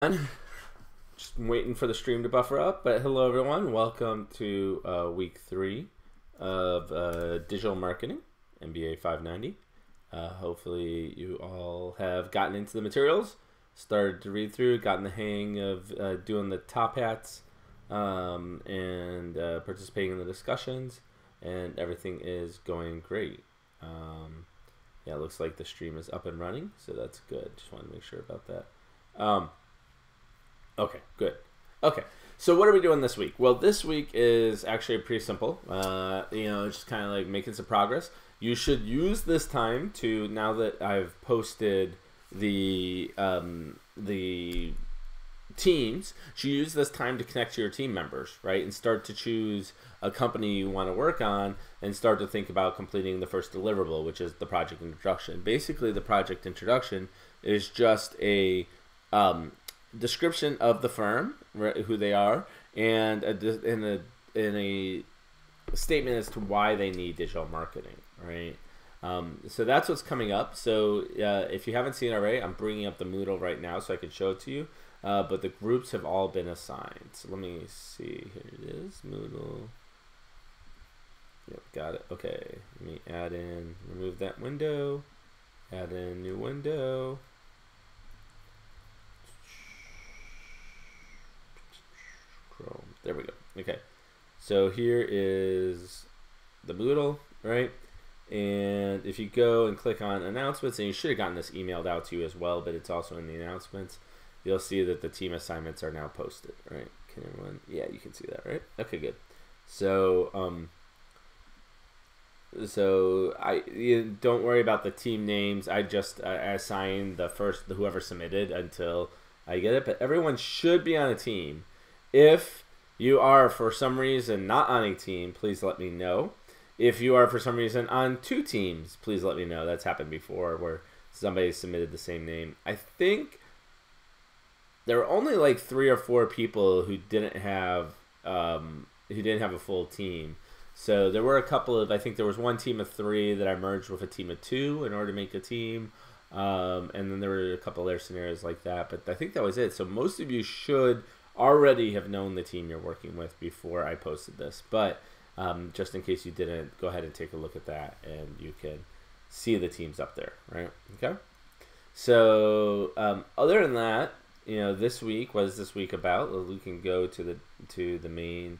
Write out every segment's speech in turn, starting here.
Just waiting for the stream to buffer up, but hello everyone. Welcome to week 3 of digital marketing, MBA 590. Hopefully you all have gotten into the materials, started to read through, gotten the hang of doing the top hats, and participating in the discussions, and everything is going great. Yeah, it looks like the stream is up and running, so that's good. Just want to make sure about that. Okay, good. Okay, so what are we doing this week? Well, this week is actually pretty simple. Just kind of like making some progress. You should use this time to, now that I've posted the teams, you should use this time to connect to your team members, right? And start to choose a company you want to work on and start to think about completing the first deliverable, which is the project introduction. Basically, the project introduction is just a description of the firm, right, who they are, and in a statement as to why they need digital marketing, right? So that's what's coming up. So if you haven't seen it already, I'm bringing up the Moodle right now so I can show it to you. But the groups have all been assigned. So let me see. Here it is, Moodle. Yep, got it. Okay, let me add in, remove that window, add in new window. Chrome. There we go. Okay, so here is the Moodle, right? And if you go and click on announcements, and you should have gotten this emailed out to you as well, but it's also in the announcements, you'll see that the team assignments are now posted, right? Can everyone? Yeah, you can see that, right? Okay, good. So you don't worry about the team names. I just assign whoever submitted until I get it. But everyone should be on a team. If you are for some reason not on a team, please let me know. If you are for some reason on 2 teams, please let me know. That's happened before where somebody submitted the same name. I think there were only like 3 or 4 people who didn't have a full team. So there were a couple of, I think there was one team of 3 that I merged with a team of 2 in order to make a team. And then there were a couple other scenarios like that. But I think that was it. So most of you should already have known the team you're working with before I posted this. But just in case you didn't, go ahead and take a look at that. And you can see the teams up there, right? Okay. So other than that, this week, what is this week about? Well, we can go to the main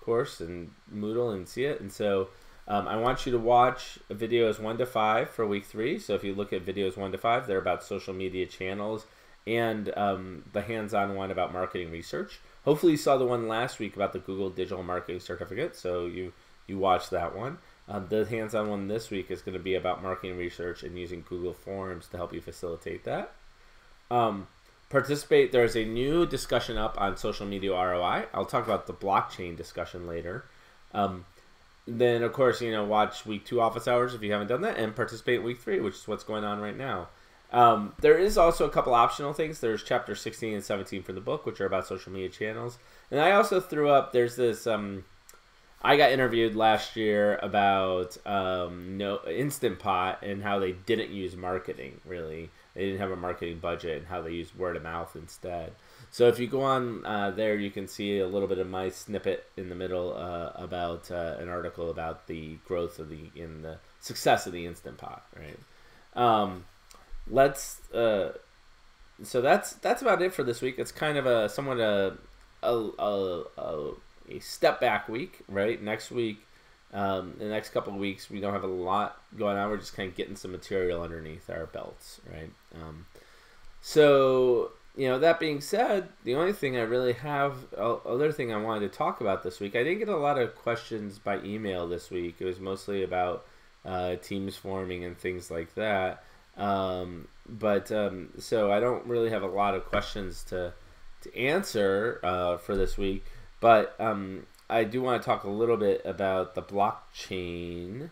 course and Moodle and see it. And so I want you to watch videos 1 to 5 for week 3. So if you look at videos 1 to 5, they're about social media channels, and the hands-on one about marketing research. Hopefully you saw the one last week about the Google Digital Marketing Certificate, so you watched that one. The hands-on one this week is going to be about marketing research and using Google Forms to help you facilitate that. Participate. There's a new discussion up on social media ROI. I'll talk about the blockchain discussion later. Then, of course, watch week 2 office hours if you haven't done that, and participate in week 3, which is what's going on right now. There is also a couple optional things. There's chapter 16 and 17 for the book, which are about social media channels. And I also threw up, there's this, I got interviewed last year about Instant Pot and how they didn't use marketing, really. They didn't have a marketing budget and how they used word of mouth instead. So if you go on there, you can see a little bit of my snippet in the middle about an article about the growth of the success of the Instant Pot, right? So that's about it for this week. It's kind of a somewhat a step back week, right? Next week, the next couple of weeks, we don't have a lot going on. We're just kind of getting some material underneath our belts, right? That being said, the only thing I really have, other thing I wanted to talk about this week, I didn't get a lot of questions by email this week. It was mostly about teams forming and things like that. So I don't really have a lot of questions to answer for this week, but I do want to talk a little bit about the blockchain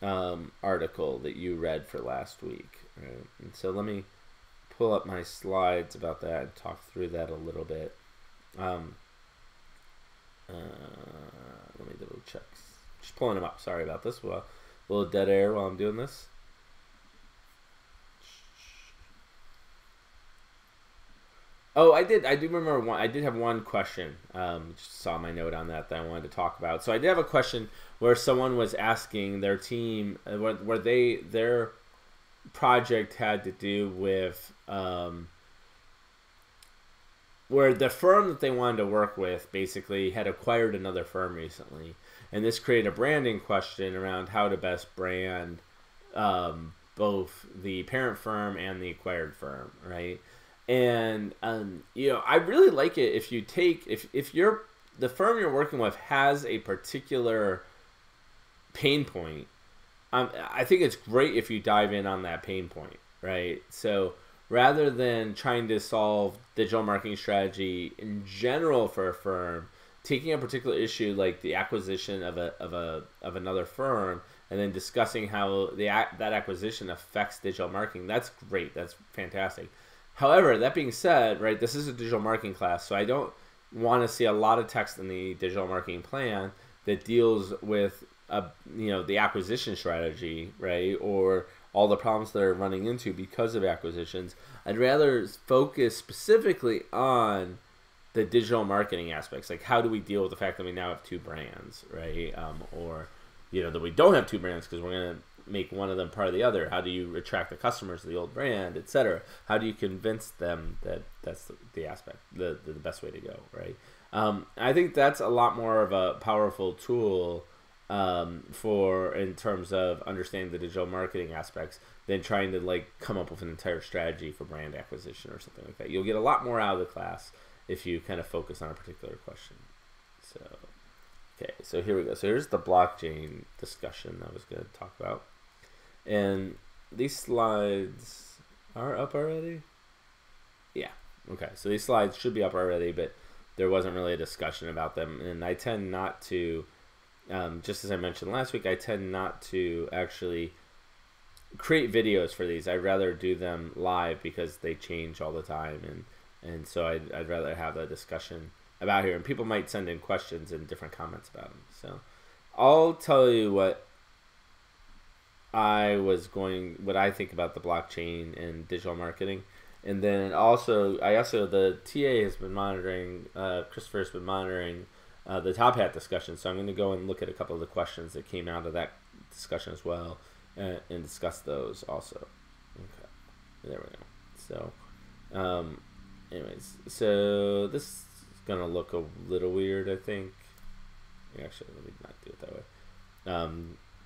article that you read for last week. Right? And so let me pull up my slides about that and talk through that a little bit. Let me double check. Just pulling them up. Sorry about this. A little dead air while I'm doing this. Oh, I did. I do remember one. I did have one question. Just saw my note on that I wanted to talk about. So I did have a question where someone was asking their team where their project had to do with where the firm that they wanted to work with basically had acquired another firm recently, and this created a branding question around how to best brand both the parent firm and the acquired firm, right? And I really like it if you take if you're the firm you're working with has a particular pain point. I think it's great if you dive in on that pain point, right? So rather than trying to solve digital marketing strategy in general for a firm, taking a particular issue like the acquisition of another firm and then discussing how that acquisition affects digital marketing, that's great. That's fantastic. However, that being said, right, this is a digital marketing class, so I don't want to see a lot of text in the digital marketing plan that deals with the acquisition strategy, right, or all the problems they're running into because of acquisitions. I'd rather focus specifically on the digital marketing aspects, like how do we deal with the fact that we now have two brands, right, or that we don't have two brands because we're going to make one of them part of the other. How do you attract the customers to the old brand, etc.? How do you convince them that that's the aspect, the best way to go, right? I think that's a lot more of a powerful tool for in terms of understanding the digital marketing aspects than trying to come up with an entire strategy for brand acquisition or something like that. You'll get a lot more out of the class if you kind of focus on a particular question. So, okay, so here we go. So here's the blockchain discussion I was going to talk about. And these slides are up already? Yeah. Okay, so these slides should be up already, but there wasn't really a discussion about them. And I tend not to, just as I mentioned last week, I tend not to actually create videos for these. I'd rather do them live because they change all the time. And so I'd rather have a discussion about here. And people might send in questions and different comments about them. So I'll tell you what I think about the blockchain and digital marketing. And then the TA has been monitoring, Christopher has been monitoring the Top Hat discussion. So I'm going to go and look at a couple of the questions that came out of that discussion as well and discuss those also. Okay, there we go. So, anyways, so this is going to look a little weird, I think. Actually, let me not do it that way.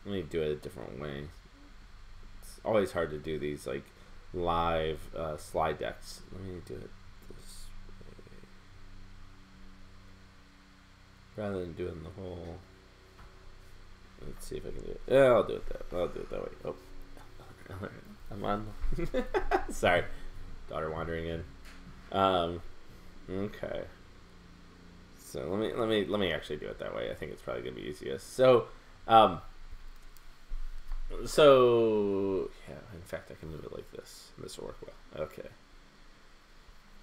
Let me do it a different way. It's always hard to do these live slide decks. Let me do it this way. Rather than doing the whole. Let's see if I can do it. Yeah, I'll do it that way. Oh, I'm on. Sorry, daughter wandering in. Okay. So let me actually do it that way. I think it's probably gonna be easiest. So yeah, in fact, I can move it like this. This will work well. Okay.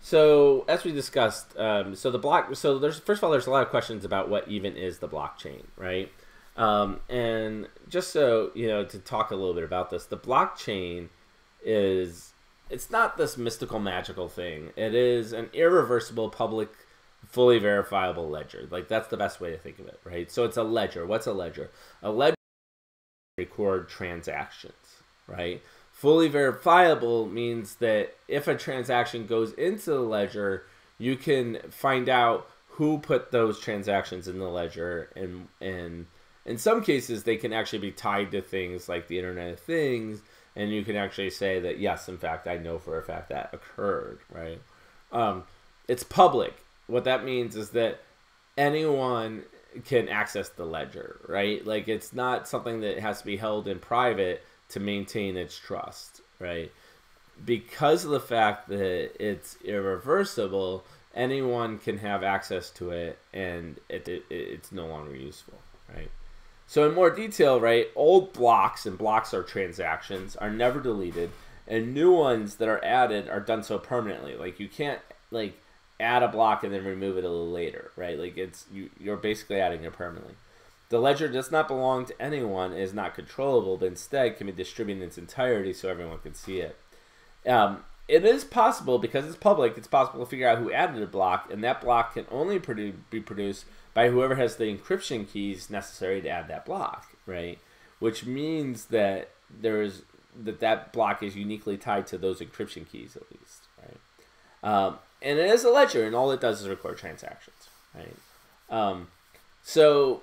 So as we discussed, so there's first of all, there's a lot of questions about what even is the blockchain, right? And just so to talk a little bit about this, the blockchain it's not this mystical magical thing. It is an irreversible public fully verifiable ledger. That's the best way to think of it, right? So it's a ledger. What's a ledger? A ledger record transactions, right? Fully verifiable means that if a transaction goes into the ledger, you can find out who put those transactions in the ledger, and in some cases they can actually be tied to things like the Internet of Things, and you can actually say that yes, in fact, I know for a fact that occurred, right? It's public. What that means is that anyone can access the ledger, right? It's not something that has to be held in private to maintain its trust, right? Because of the fact that it's irreversible, anyone can have access to it, and it's no longer useful, right? So in more detail, right, old blocks, and blocks are transactions, are never deleted, and new ones that are added are done so permanently. You can't add a block and then remove it a little later, right? You're basically adding it permanently. The ledger does not belong to anyone, is not controllable, but instead can be distributed in its entirety so everyone can see it. it is possible, because it's public, it's possible to figure out who added a block, and that block can only be produced by whoever has the encryption keys necessary to add that block, right? Which means that that block is uniquely tied to those encryption keys, at least, right? And it is a ledger, and all it does is record transactions, right? So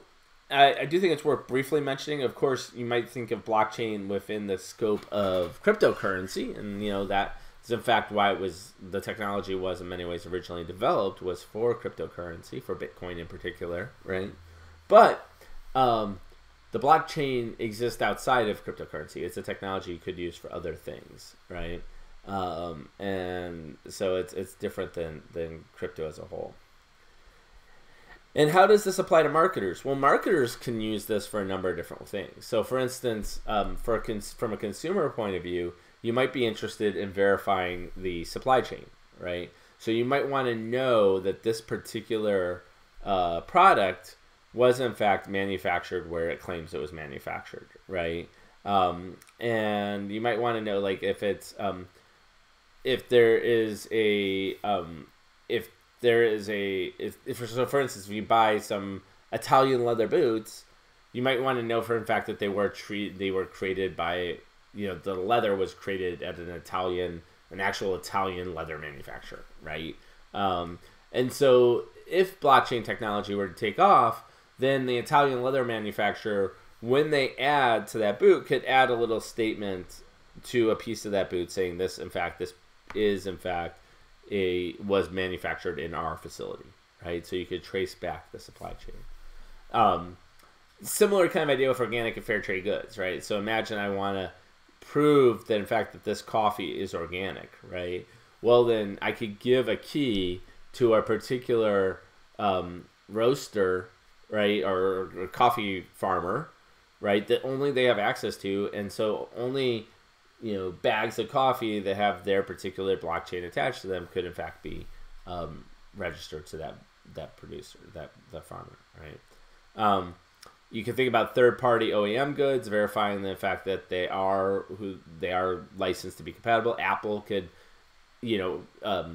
I do think it's worth briefly mentioning. Of course, you might think of blockchain within the scope of cryptocurrency, and that is in fact why the technology was in many ways originally developed, was for cryptocurrency, for Bitcoin in particular, right? But the blockchain exists outside of cryptocurrency. It's a technology you could use for other things, right? And so it's different than crypto as a whole. And how does this apply to marketers? Well, marketers can use this for a number of different things. So, for instance, from a consumer point of view, you might be interested in verifying the supply chain, right? So you might want to know that this particular product was in fact manufactured where it claims it was manufactured, right? And you might want to know, like, if it's if there is a so for instance, if you buy some Italian leather boots, you might want to know for in fact that they were created by, the leather was created at an actual Italian leather manufacturer, right? And so if blockchain technology were to take off, then the Italian leather manufacturer, when they add to that boot, could add a little statement to a piece of that boot saying this was manufactured in our facility, right? So you could trace back the supply chain. Similar kind of idea with organic and fair trade goods, right? So imagine I want to prove that in fact that this coffee is organic, right? Well, then I could give a key to a particular roaster, right, or coffee farmer, right, that only they have access to, and so only bags of coffee that have their particular blockchain attached to them could in fact be registered to that producer, that farmer, right? You can think about third-party OEM goods, verifying the fact that they are licensed to be compatible. Apple could,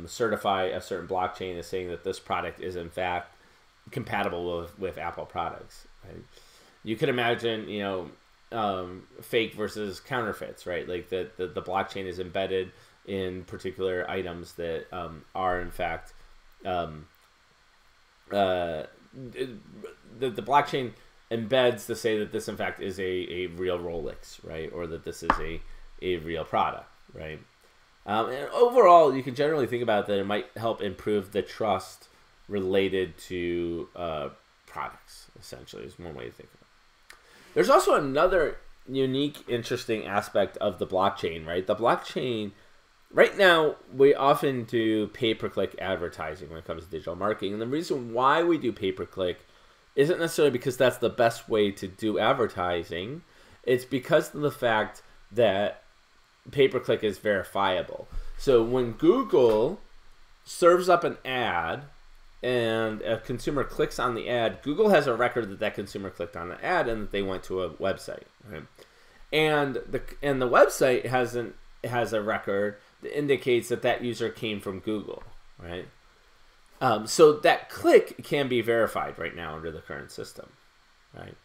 certify a certain blockchain as saying that this product is in fact compatible with Apple products, right? You could imagine, fake versus counterfeits, right? Like the blockchain is embedded in particular items that are in fact the blockchain embeds to say that this in fact is a real Rolex, right? Or that this is a real product, right? And overall, you can generally think about that it might help improve the trust related to products, essentially, is one way to think of it. There's also another unique, interesting aspect of the blockchain, right? The blockchain, right now, we often do pay-per-click advertising when it comes to digital marketing. And the reason why we do pay-per-click isn't necessarily because that's the best way to do advertising. It's because of the fact that pay-per-click is verifiable. So when Google serves up an ad and a consumer clicks on the ad, Google has a record that that consumer clicked on the ad and that they went to a website, right? And the website has a record that indicates that that user came from Google, right? So that click can be verified right now under the current system, right?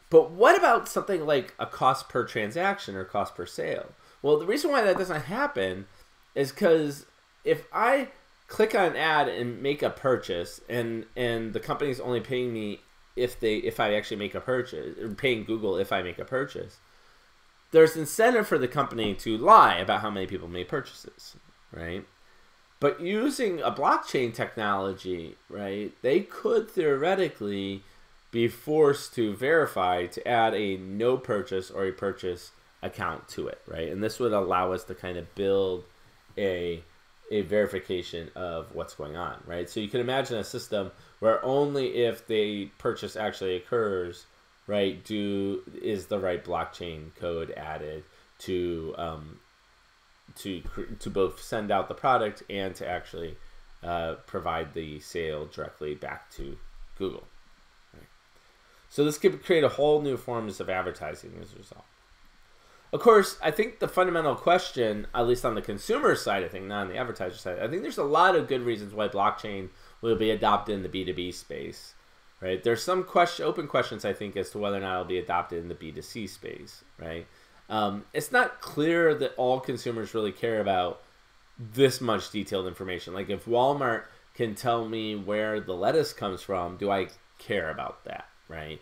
But what about something like a cost per transaction or cost per sale? Well, the reason why that doesn't happen is because if I click on an ad and make a purchase, and the company's only paying me if I actually make a purchase, or paying Google if I make a purchase, there's incentive for the company to lie about how many people made purchases, right? But using a blockchain technology, right, they could theoretically be forced to verify to add a no purchase or a purchase account to it, right? And this would allow us to kind of build a verification of what's going on, right? So you can imagine a system where only if the purchase actually occurs, right, is the right blockchain code added to both send out the product and to actually provide the sale directly back to Google. Right? So this could create a whole new forms of advertising as a result. Of course, I think the fundamental question, at least on the consumer side of things, not on the advertiser side, I think there's a lot of good reasons why blockchain will be adopted in the B2B space, right? There's some open questions, I think, as to whether or not it'll be adopted in the B2C space, right? It's not clear that all consumers really care about this much detailed information. Like if Walmart can tell me where the lettuce comes from, do I care about that, right?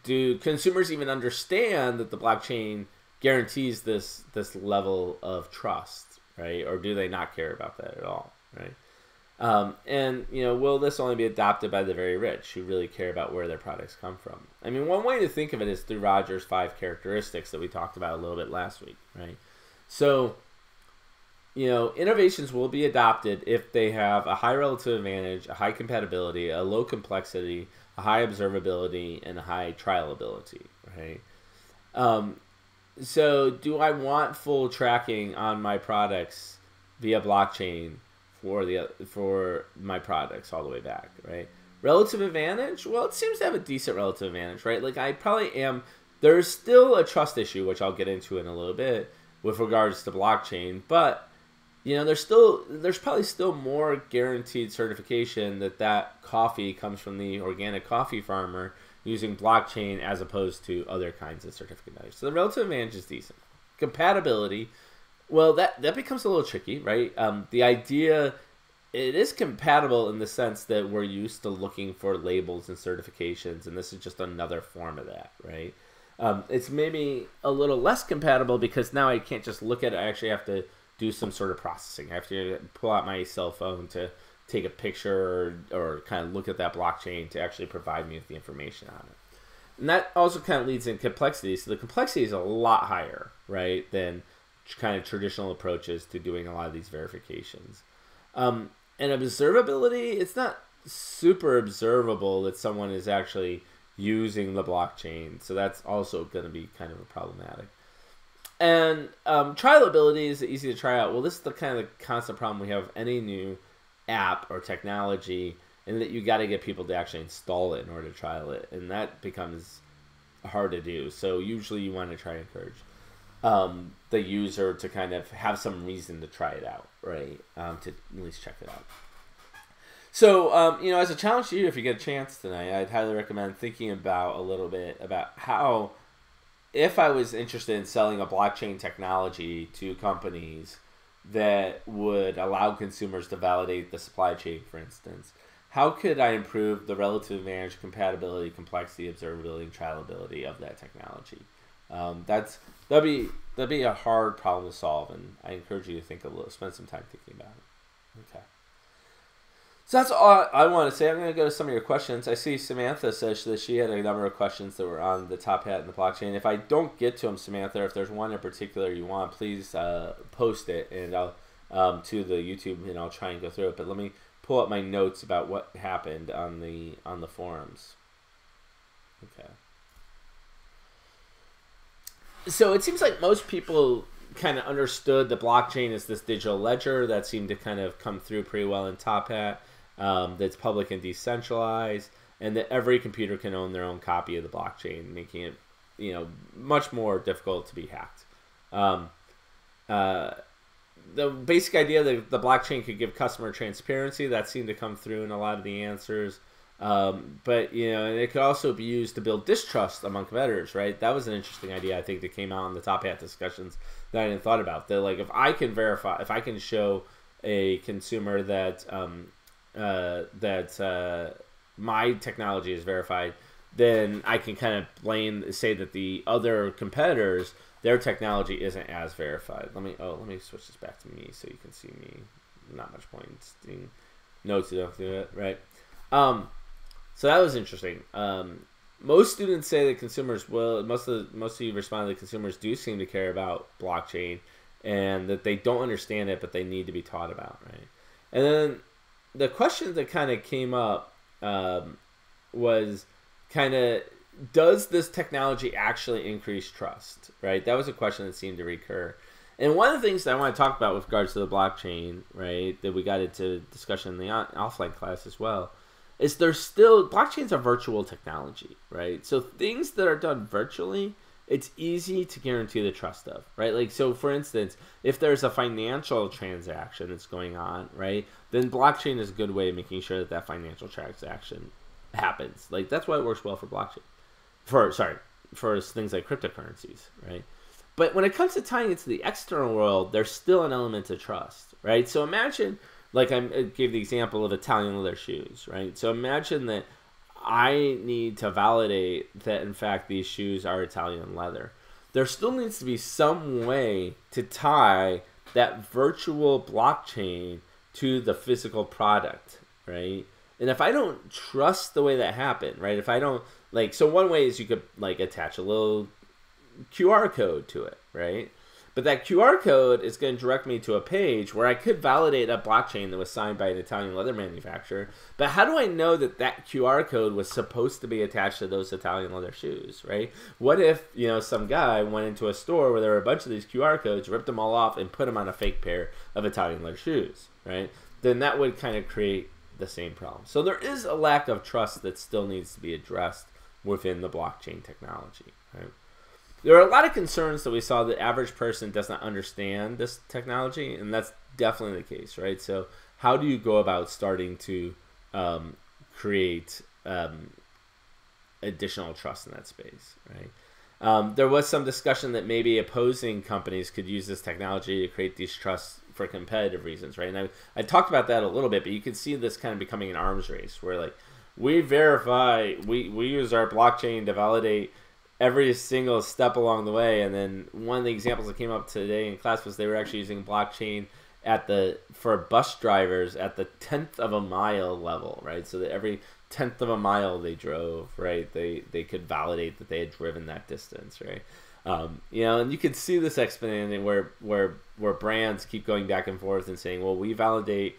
Do consumers even understand that the blockchain guarantees this level of trust, right? Or do they not care about that at all, right? And will this only be adopted by the very rich who really care about where their products come from? I mean, one way to think of it is through Rogers' 5 characteristics that we talked about a little bit last week, right? So, innovations will be adopted if they have a high relative advantage, a high compatibility, a low complexity, a high observability, and a high trialability, right? So do I want full tracking on my products via blockchain for my products all the way back, right? Relative advantage? Well, it seems to have a decent relative advantage, right? Like I probably am. There's still a trust issue, which I'll get into in a little bit with regards to blockchain, but there's probably still more guaranteed certification that coffee comes from the organic coffee farmer using blockchain as opposed to other kinds of certificate values. So the relative advantage is decent. Compatibility, well, that becomes a little tricky, right? The idea, it is compatible in the sense that we're used to looking for labels and certifications, and this is just another form of that, right? It's maybe a little less compatible because now I can't just look at it. I actually have to do some sort of processing. I have to pull out my cell phone to take a picture or kind of look at that blockchain to actually provide me with the information on it. And that also kind of leads in complexity. So the complexity is a lot higher, right, than kind of traditional approaches to doing a lot of these verifications. And observability, it's not super observable that someone is actually using the blockchain. So that's also going to be kind of problematic. And trialability is easy to try out. Well, this is the kind of constant problem we have with any new app or technology, and that you got to get people to actually install it in order to trial it, and that becomes hard to do. So usually you want to try and encourage the user to kind of have some reason to try it out, right? To at least check it out. So, as a challenge to you, if you get a chance tonight, I'd highly recommend thinking about a little bit about how, if I was interested in selling a blockchain technology to companies that would allow consumers to validate the supply chain, for instance, how could I improve the relative advantage, compatibility, complexity, observability, and trialability of that technology? That'd be a hard problem to solve, and I encourage you to spend some time thinking about it. Okay. So that's all I want to say. I'm going to go to some of your questions. I see Samantha says that she had a number of questions that were on the top hat and the blockchain. If I don't get to them, Samantha, if there's one in particular you want, please post it and I'll to the YouTube, and I'll try and go through it. But let me pull up my notes about what happened on the forums. Okay. So it seems like most people kind of understood the blockchain as this digital ledger that seemed to kind of come through pretty well in Top Hat. That's public and decentralized, and that every computer can own their own copy of the blockchain, making it, much more difficult to be hacked. The basic idea that the blockchain could give customer transparency, that seemed to come through in a lot of the answers. But and it could also be used to build distrust among competitors, right? That was an interesting idea, I think, that came out in the Top Hat discussions that I didn't thought about. That if I can show a consumer that my technology is verified, then I can kind of say that the other competitors, their technology isn't as verified. Let me switch this back to me so you can see me. Not much point in seeing notes to do it, right? So that was interesting. Most students say that consumers will. Most of you responded that consumers do seem to care about blockchain, and that they don't understand it, but they need to be taught about, right? And then the question that kind of came up was does this technology actually increase trust, right? That was a question that seemed to recur. And one of the things that I want to talk about with regards to the blockchain, right, that we got into discussion in the offline class as well, is there's still, blockchain's a virtual technology, right? So things that are done virtually it's easy to guarantee the trust of, right? Like, so for instance, if there's a financial transaction that's going on, right, then blockchain is a good way of making sure that that financial transaction happens. Like, that's why it works well for blockchain. For things like cryptocurrencies, right? But when it comes to tying it to the external world, there's still an element of trust, right? So imagine, like I gave the example of Italian leather shoes, right? So imagine that I need to validate that, in fact, these shoes are Italian leather. There still needs to be some way to tie that virtual blockchain to the physical product, right? And if I don't trust the way that happened, right? If I don't, like, so one way is you could, like, attach a little QR code to it, right? But that QR code is going to direct me to a page where I could validate a blockchain that was signed by an Italian leather manufacturer. But how do I know that that QR code was supposed to be attached to those Italian leather shoes, right? What if, you know, some guy went into a store where there were a bunch of these QR codes, ripped them all off, and put them on a fake pair of Italian leather shoes, right? Then that would kind of create the same problem. So there is a lack of trust that still needs to be addressed within the blockchain technology, right? There are a lot of concerns that we saw the average person does not understand this technology, and that's definitely the case, right? So how do you go about starting to create additional trust in that space, right? There was some discussion that maybe opposing companies could use this technology to create these trusts for competitive reasons, right? And I talked about that a little bit, but you can see this kind of becoming an arms race where, like, we verify, we use our blockchain to validate every single step along the way. And then one of the examples that came up today in class was they were actually using blockchain for bus drivers at the 10th of a mile level, right? So that every 10th of a mile they drove, right, they could validate that they had driven that distance, right? You know, and you can see this expanding where brands keep going back and forth and saying, well, we validate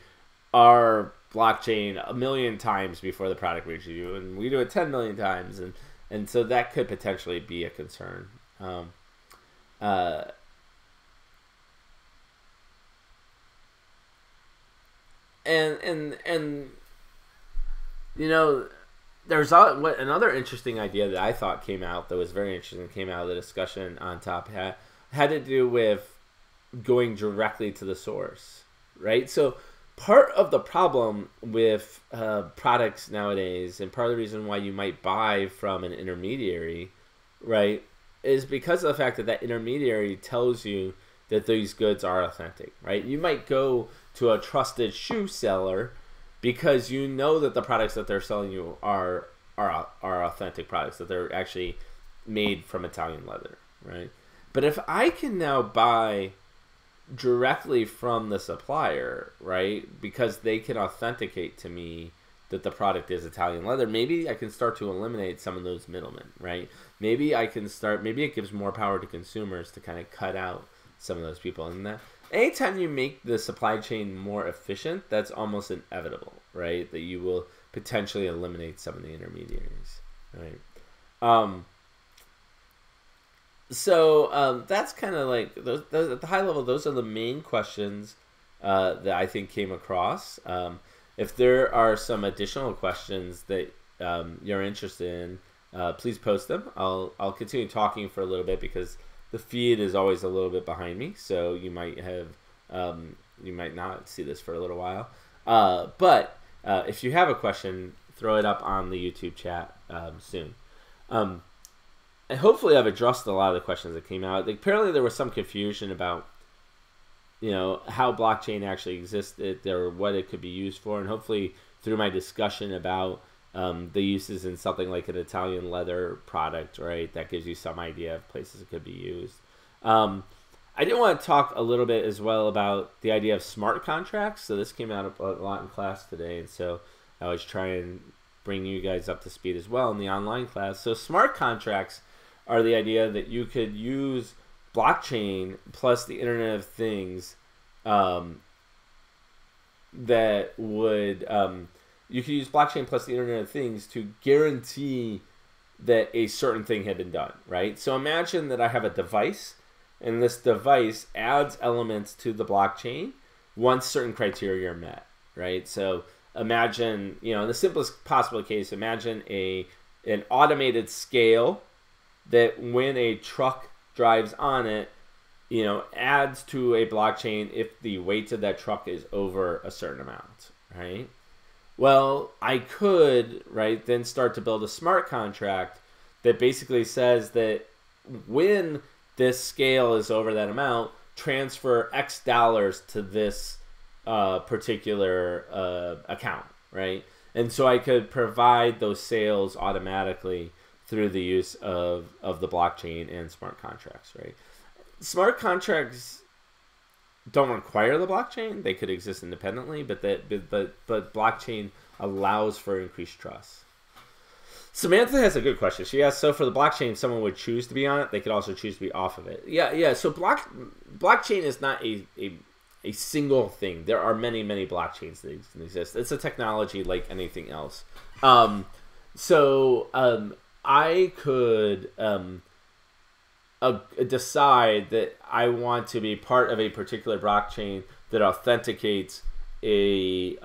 our blockchain 1 million times before the product reaches you, and we do it 10 million times, and so that could potentially be a concern. And you know, there's another interesting idea that I thought came out that was very interesting, came out of the discussion on top, had to do with going directly to the source, right? So part of the problem with products nowadays, and part of the reason why you might buy from an intermediary, right, is because of the fact that that intermediary tells you that these goods are authentic, right? You might go to a trusted shoe seller because you know that the products that they're selling you are authentic products, that they're actually made from Italian leather, right? But if I can now buy directly from the supplier, right, because they can authenticate to me that the product is Italian leather, maybe I can start to eliminate some of those middlemen, right? Maybe it gives more power to consumers to kind of cut out some of those people. And that anytime you make the supply chain more efficient, that's almost inevitable, right? That you will potentially eliminate some of the intermediaries, right? So that's kind of like those at the high level. Those are the main questions that I think came across. If there are some additional questions that you're interested in, please post them. I'll continue talking for a little bit because the feed is always a little bit behind me, so you might not see this for a little while. But if you have a question, throw it up on the YouTube chat soon. And hopefully I've addressed a lot of the questions that came out. Apparently there was some confusion about, you know, how blockchain actually existed or what it could be used for. And hopefully through my discussion about the uses in something like an Italian leather product, right, that gives you some idea of places it could be used. I did want to talk a little bit as well about the idea of smart contracts. So this came out a lot in class today. And so I was trying to bring you guys up to speed as well in the online class. So smart contracts are the idea that you could use blockchain plus the Internet of Things that would you could use blockchain plus the Internet of Things to guarantee that a certain thing had been done, right? So imagine that I have a device, and this device adds elements to the blockchain once certain criteria are met, right? So imagine, you know, in the simplest possible case, imagine an automated scale that when a truck drives on it, adds to a blockchain if the weight of that truck is over a certain amount, right? Well, I could, right, then start to build a smart contract that basically says that when this scale is over that amount, transfer X dollars to this particular account, right? And so I could provide those sales automatically through the use of the blockchain and smart contracts, right? Smart contracts don't require the blockchain; they could exist independently, but blockchain allows for increased trust. Samantha has a good question. She asks, so for the blockchain, if someone would choose to be on it, they could also choose to be off of it. Yeah. So blockchain is not a single thing. There are many blockchains that exist. It's a technology like anything else. I could decide that I want to be part of a particular blockchain that authenticates a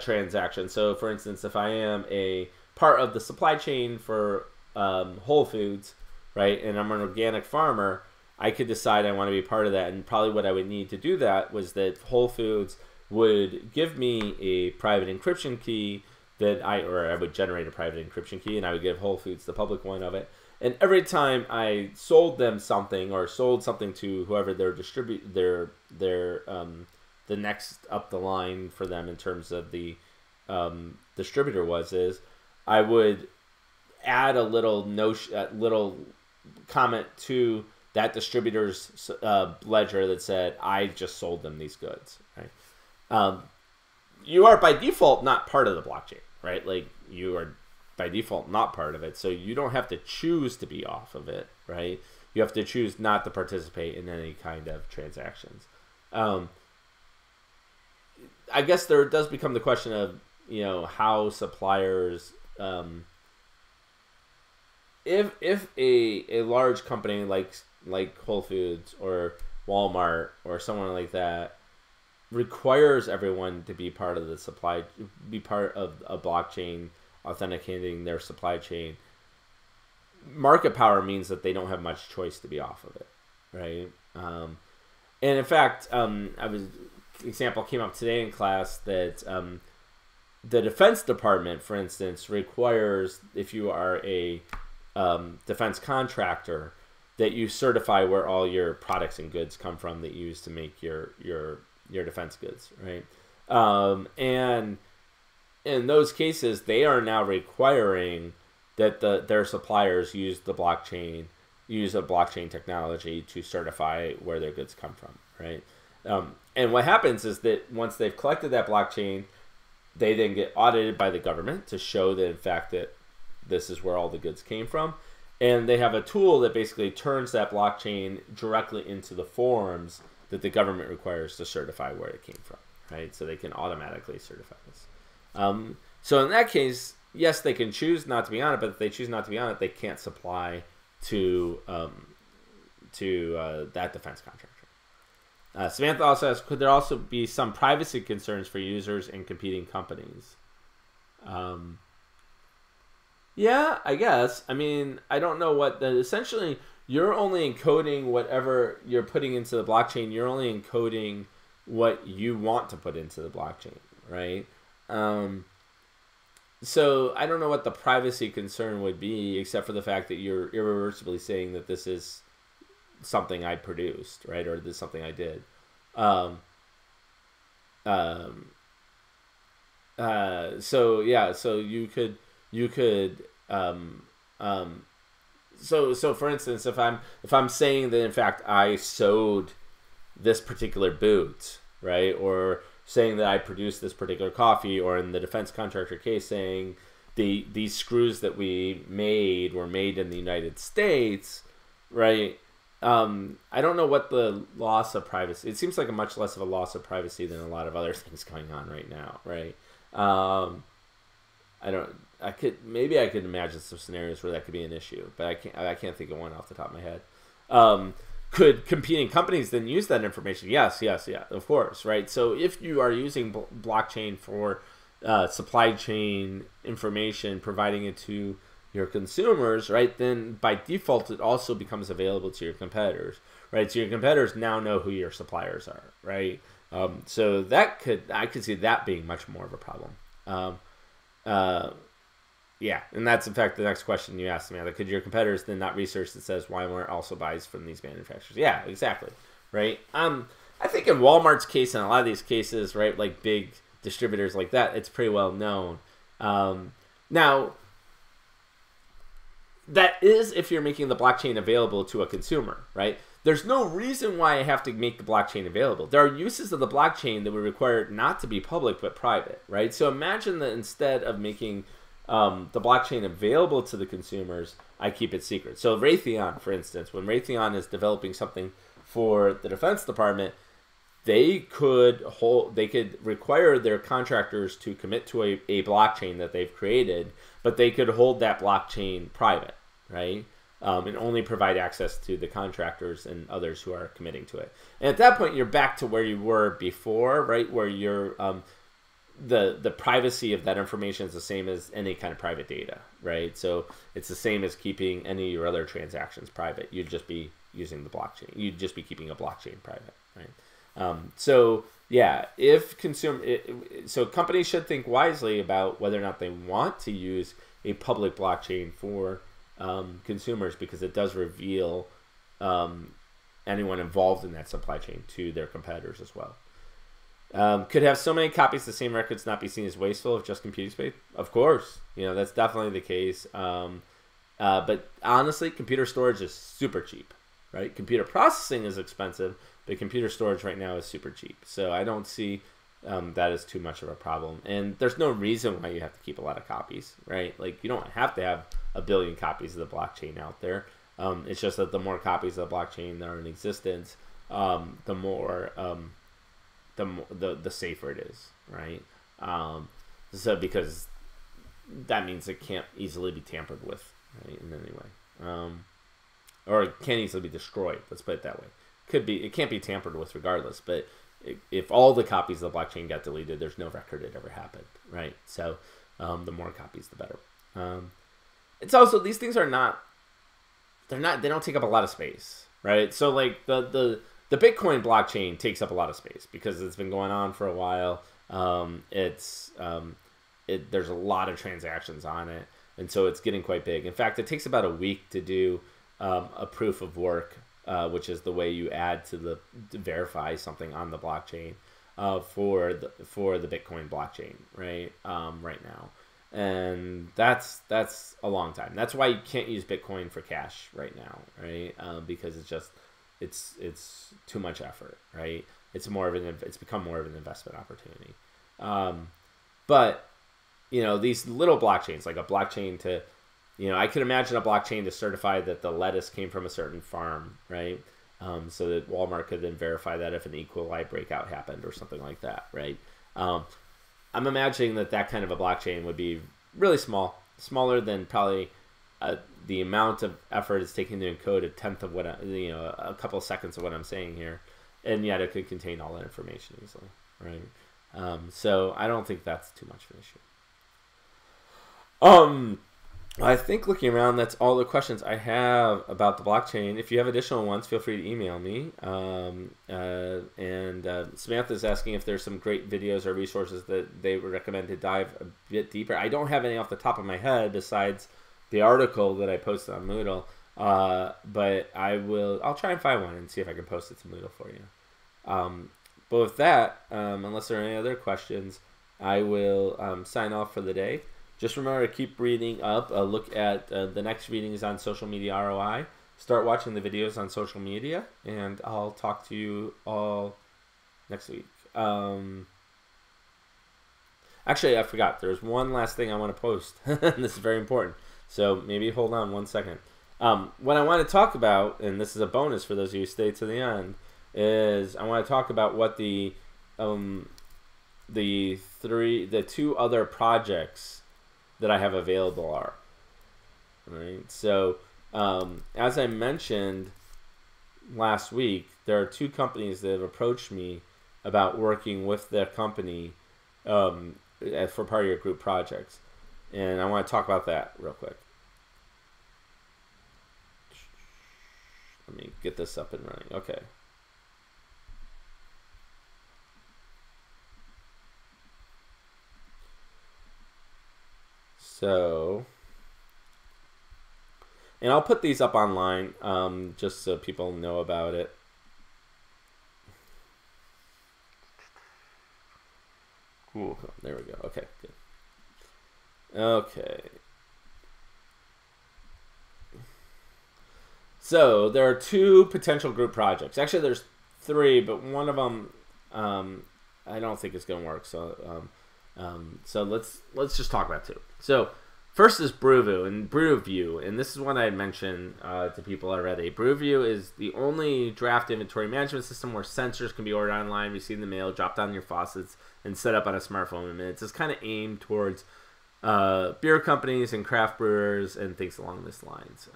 transaction. So, for instance, if I am a part of the supply chain for Whole Foods, right, and I'm an organic farmer, I could decide I want to be part of that. And probably what I would need to do that was that Whole Foods would give me a private encryption key I would generate a private encryption key, and I would give Whole Foods the public one of it. And every time I sold them something or sold something to whoever the next up the line for them in terms of the distributor I would add a little comment to that distributor's ledger that said, I just sold them these goods, right? You are by default not part of the blockchain, right? Like, you are by default not part of it, so you don't have to choose to be off of it, right? You have to choose not to participate in any kind of transactions. I guess there does become the question of, how suppliers, if a large company like Whole Foods or Walmart or someone like that requires everyone to be part of be part of a blockchain authenticating their supply chain, market power means that they don't have much choice to be off of it, right? And in fact, example came up today in class that the Defense Department, for instance, requires, if you are a defense contractor, that you certify where all your products and goods come from that you use to make your defense goods, right? And in those cases, they are now requiring that their suppliers use a blockchain technology to certify where their goods come from, right? And what happens is that once they've collected that blockchain, they then get audited by the government to show that, in fact, that this is where all the goods came from. And they have a tool that basically turns that blockchain directly into the forms that the government requires to certify where it came from, right? So they can automatically certify this. So in that case, yes, they can choose not to be on it, but if they choose not to be on it, they can't supply to that defense contractor. Samantha also asks, could there also be some privacy concerns for users and competing companies? Yeah, I guess. I mean, I don't know essentially, you're only encoding whatever you're putting into the blockchain. You're only encoding what you want to put into the blockchain, right? So I don't know what the privacy concern would be, except for the fact that you're irreversibly saying that this is something I produced, right? Or this is something I did. So yeah, so you could so for instance, if I'm saying that in fact I sewed this particular boot, right, or saying that I produced this particular coffee, or in the defense contractor case saying these screws that we made were made in the United States, right? I don't know what the loss of privacy. It seems like a much less of a loss of privacy than a lot of other things going on right now, right? I could imagine some scenarios where that could be an issue, but I can't think of one off the top of my head. Could competing companies then use that information? Yes, of course, right? So if you are using blockchain for supply chain information, providing it to your consumers, right, then by default it also becomes available to your competitors, right? So your competitors now know who your suppliers are, right? So I could see that being much more of a problem. Yeah, and that's in fact the next question you asked me. Like, could your competitors then not research that says Walmart also buys from these manufacturers? Yeah, exactly, right? I think in Walmart's case and a lot of these cases, right, like big distributors like that, it's pretty well known. Now, that is if you're making the blockchain available to a consumer, right? There's no reason why I have to make the blockchain available. There are uses of the blockchain that would require it not to be public but private, right? So imagine that instead of making the blockchain available to the consumers, I keep it secret. So Raytheon, for instance, when Raytheon is developing something for the Defense Department, they could require their contractors to commit to a blockchain that they've created, but they could hold that blockchain private, right? And only provide access to the contractors and others who are committing to it. And at that point, you're back to where you were before, right? Where you're the privacy of that information is the same as any kind of private data, right? So it's the same as keeping any of your other transactions private. You'd just be using the blockchain. You'd just be keeping a blockchain private, right? So yeah, so companies should think wisely about whether or not they want to use a public blockchain for consumers, because it does reveal anyone involved in that supply chain to their competitors as well. Could have so many copies of the same records not be seen as wasteful of just computing space? Of course, that's definitely the case. But honestly, computer storage is super cheap, right? Computer processing is expensive, but computer storage right now is super cheap. So I don't see that as too much of a problem. And there's no reason why you have to keep a lot of copies, right? Like, you don't have to have 1 billion copies of the blockchain out there. It's just that the more copies of the blockchain that are in existence, the more the safer it is, right? So because that means it can't easily be tampered with, right, in any way, or it can't easily be destroyed. Let's put it that way. It can't be tampered with regardless, but if all the copies of the blockchain got deleted, there's no record it ever happened, right? So the more copies, the better. It's also, these things they don't take up a lot of space, right? So like the Bitcoin blockchain takes up a lot of space because it's been going on for a while. There's a lot of transactions on it, and so it's getting quite big. In fact, it takes about a week to do a proof of work, which is the way you add to verify something on the blockchain for the Bitcoin blockchain, right? Right now, and that's a long time. That's why you can't use Bitcoin for cash right now, right? Because it's too much effort, right? It's become more of an investment opportunity. But these little blockchains, like a blockchain to, I could imagine a blockchain to certify that the lettuce came from a certain farm, right? So that Walmart could then verify that if an E. coli breakout happened or something like that, right? I'm imagining that kind of a blockchain would be really small, smaller than probably the amount of effort it's taking to encode a tenth of what a couple of seconds of what I'm saying here, and yet it could contain all that information easily, right? So I don't think that's too much of an issue. I think looking around, that's all the questions I have about the blockchain. If you have additional ones, feel free to email me. And Samantha's asking if there's some great videos or resources that they would recommend to dive a bit deeper. I don't have any off the top of my head besides the article that I posted on Moodle, but I'll try and find one and see if I can post it to Moodle for you. But with that, unless there are any other questions, I will sign off for the day. Just remember to keep reading up. Look at the next readings on social media ROI. Start watching the videos on social media, and I'll talk to you all next week. Actually, I forgot. There's one last thing I want to post. This is very important. So maybe hold on 1 second. What I want to talk about, and this is a bonus for those of you who stay to the end, is I want to talk about what the two other projects that I have available are. Right. So as I mentioned last week, there are 2 companies that have approached me about working with their company for part of your group projects. And I want to talk about that real quick. Let me get this up and running. Okay. So, and I'll put these up online just so people know about it. Ooh, there we go. Okay, good. Okay. So there are 2 potential group projects. Actually, there's 3, but one of them I don't think it's going to work. So so let's just talk about 2. So first is Brewview, and this is one I had mentioned to people already. Brewview is the only draft inventory management system where sensors can be ordered online, received in the mail, dropped on your faucets, and set up on a smartphone in minutes. It's kind of aimed towards beer companies and craft brewers and things along these lines.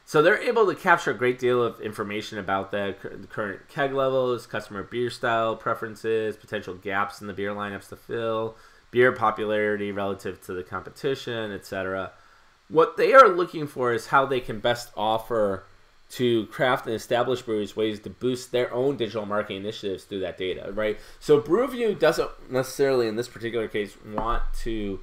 So they're able to capture a great deal of information about the current keg levels, customer beer style preferences, potential gaps in the beer lineups to fill, beer popularity relative to the competition, etc. What they are looking for is how they can best offer to craft and established breweries ways to boost their own digital marketing initiatives through that data, right? So Brewview doesn't necessarily, in this particular case, want to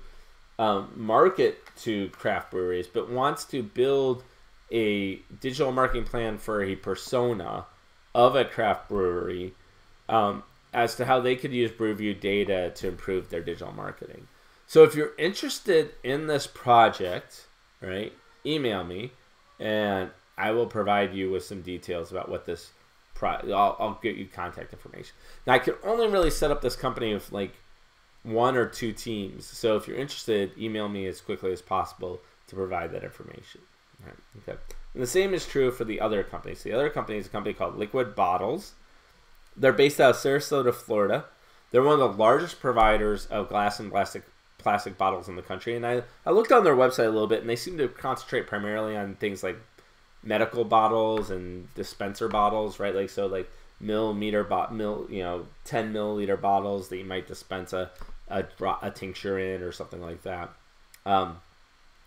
market to craft breweries, but wants to build a digital marketing plan for a persona of a craft brewery as to how they could use Brewview data to improve their digital marketing. So if you're interested in this project, right, email me and I will provide you with some details about what this I'll get you contact information. Now I can only really set up this company with like 1 or 2 teams. So if you're interested, email me as quickly as possible to provide that information. Right, okay. And the same is true for the other companies. The other company is a company called Liquid Bottles. They're based out of Sarasota, Florida. They're one of the largest providers of glass and plastic bottles in the country. And I looked on their website a little bit, and they seem to concentrate primarily on things like medical bottles and dispenser bottles, right? Like so, like 10 milliliter bottles that you might dispense a tincture in or something like that.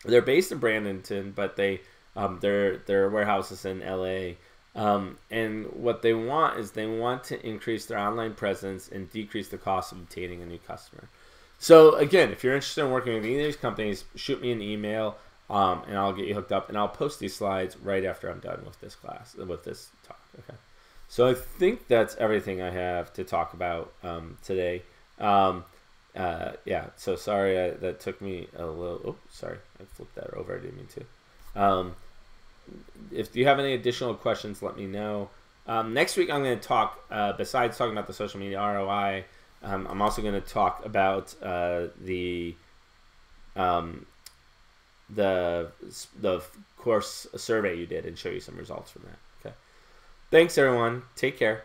They're based in Bradenton, but their warehouse is in LA. And what they want is they want to increase their online presence and decrease the cost of obtaining a new customer. So again, if you're interested in working with any of these companies, shoot me an email, and I'll get you hooked up. And I'll post these slides right after I'm done with this talk. Okay. So I think that's everything I have to talk about today. Yeah, so sorry that took me a little. Oh, sorry, I flipped that over. I didn't mean to. If you have any additional questions, let me know. Next week, I'm going to talk. Besides talking about the social media ROI, I'm also going to talk about the course survey you did and show you some results from that. Okay. Thanks, everyone. Take care.